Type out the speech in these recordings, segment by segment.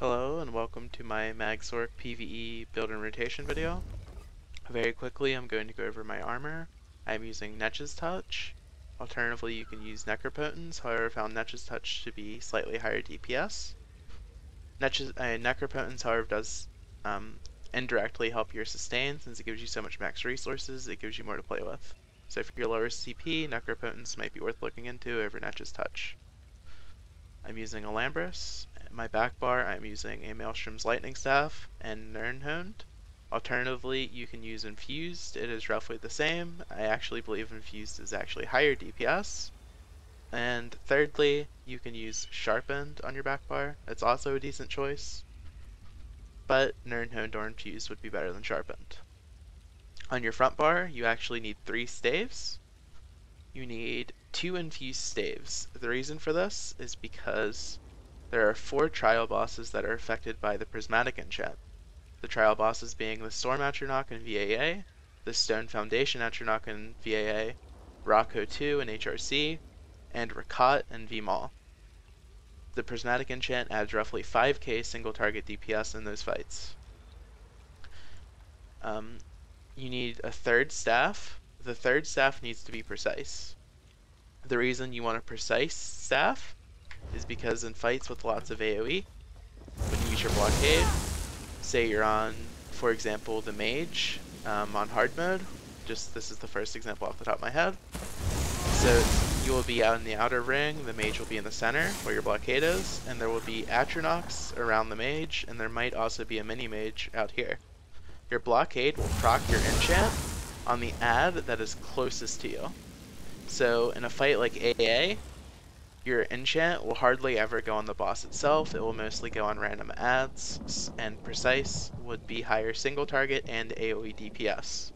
Hello and welcome to my magsorc PvE build and rotation video. Very quickly I'm going to go over my armor. I'm using Netch's Touch. Alternatively you can use Necropotence, however I found Netch's Touch to be slightly higher DPS. Necropotence however does indirectly help your sustain since it gives you so much max resources, it gives you more to play with. So if you're lower CP, Necropotence might be worth looking into over Netch's Touch. I'm using Alambris. My back bar, I'm using a Maelstrom's Lightning Staff and Nirnhoned. Alternatively, you can use Infused. It is roughly the same. I actually believe Infused is actually higher DPS. And thirdly, you can use Sharpened on your back bar. It's also a decent choice. But Nirnhoned or Infused would be better than Sharpened. On your front bar, you actually need 3 staves. You need 2 infused staves. The reason for this is because there are 4 trial bosses that are affected by the prismatic enchant. The trial bosses being the Storm Atronach in VAA, the Stone Foundation Atronach in VAA, Kotu in HRC, and Rakkhat in VMAL. The prismatic enchant adds roughly 5k single target DPS in those fights. You need a 3rd staff. The 3rd staff needs to be precise. The reason you want a precise staff is because in fights with lots of AoE, when you use your blockade, say you're on, for example, the Mage on hard mode, this is the first example off the top of my head, so you will be out in the outer ring, the Mage will be in the center where your blockade is, and there will be Atronachs around the Mage, and there might also be a mini-Mage out here. Your blockade will proc your enchant on the ad that is closest to you. So in a fight like AA, your enchant will hardly ever go on the boss itself, it will mostly go on random ads, and precise would be higher single target and AoE DPS.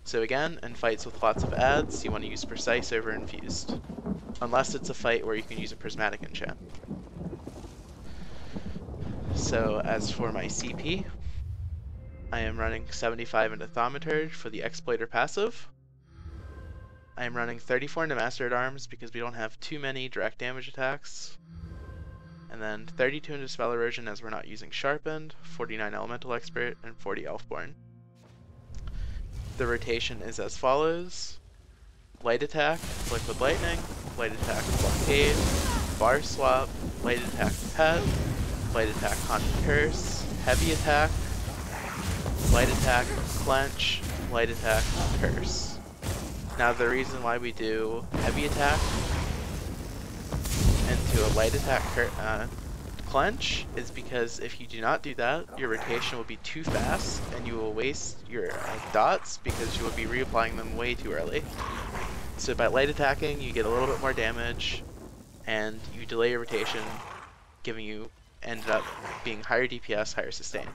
So again, in fights with lots of ads, you want to use precise over infused, unless it's a fight where you can use a prismatic enchant. So as for my CP, I am running 75 into Thaumaturge for the Exploiter passive. I am running 34 into Master at Arms because we don't have too many direct damage attacks. And then 32 into Spell Erosion as we're not using Sharpened, 49 Elemental Expert, and 40 Elfborn. The rotation is as follows: Light Attack, Liquid Lightning, Light Attack, Blockade, Bar Swap, Light Attack, Pet, Light Attack, Haunted Curse, Heavy Attack, Light Attack, Clench, Light Attack, Curse. Now the reason why we do Heavy Attack into a Light Attack Clench is because if you do not do that, your rotation will be too fast and you will waste your dots because you will be reapplying them way too early. So by Light Attacking, you get a little bit more damage and you delay your rotation, giving you ended up being higher DPS, higher sustain.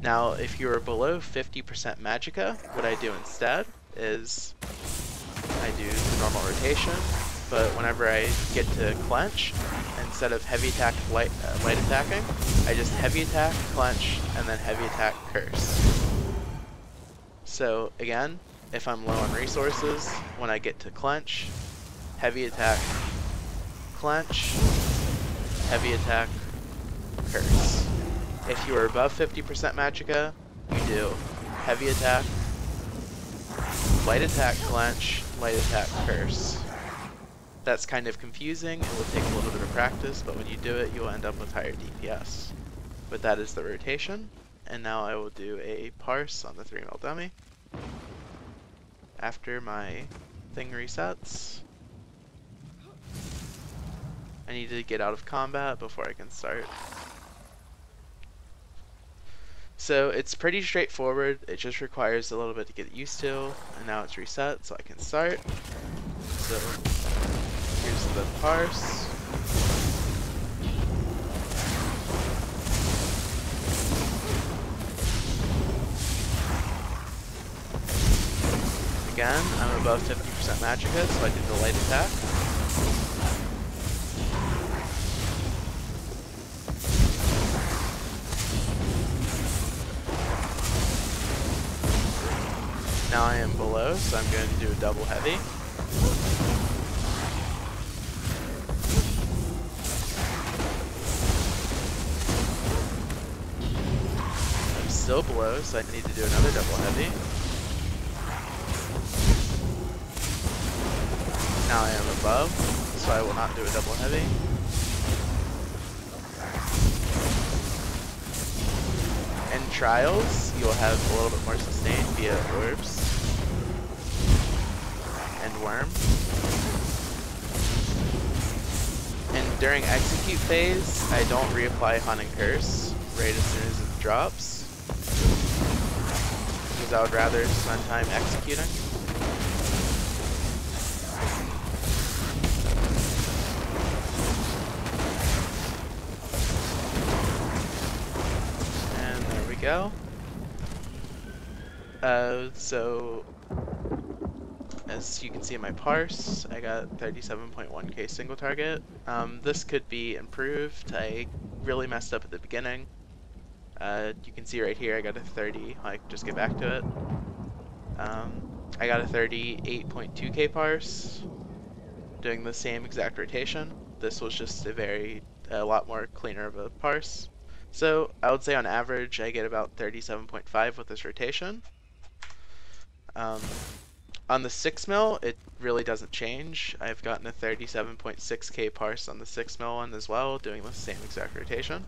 Now, if you're below 50% Magicka, what I do instead is I do the normal rotation, but whenever I get to clench, instead of heavy attack light attacking, I just heavy attack, clench, and then heavy attack, curse. So again, if I'm low on resources, when I get to clench, heavy attack, clench, heavy attack, curse. If you are above 50% Magicka, you do heavy attack, light attack, clench, light attack, curse. That's kind of confusing, it will take a little bit of practice, but when you do it, you'll end up with higher DPS. But that is the rotation, and now I will do a parse on the 3-mil dummy. After my thing resets, I need to get out of combat before I can start. So it's pretty straightforward, it just requires a little bit to get used to, and now it's reset so I can start. So here's the parse. Again, I'm above 50% Magicka, so I did the light attack. Now I am below, so I'm going to do a double heavy. still below, so I need to do another double heavy. Now I am above, so I will not do a double heavy. In trials, you'll have a little bit more sustain via orbs and worm. And during execute phase, I don't reapply Hunt and Curse right as soon as it drops, because I would rather spend time executing. Go. So as you can see in my parse, I got 37.1k single target. This could be improved. I really messed up at the beginning. You can see right here I got a 30. I can just get back to it. I got a 38.2k parse doing the same exact rotation. This was just a lot more cleaner of a parse. So I would say on average I get about 37.5 with this rotation. On the 6 mil, it really doesn't change. I've gotten a 37.6k parse on the 6 mil one as well, doing the same exact rotation.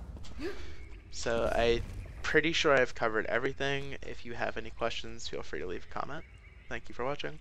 So I'm pretty sure I've covered everything. If you have any questions, feel free to leave a comment. Thank you for watching.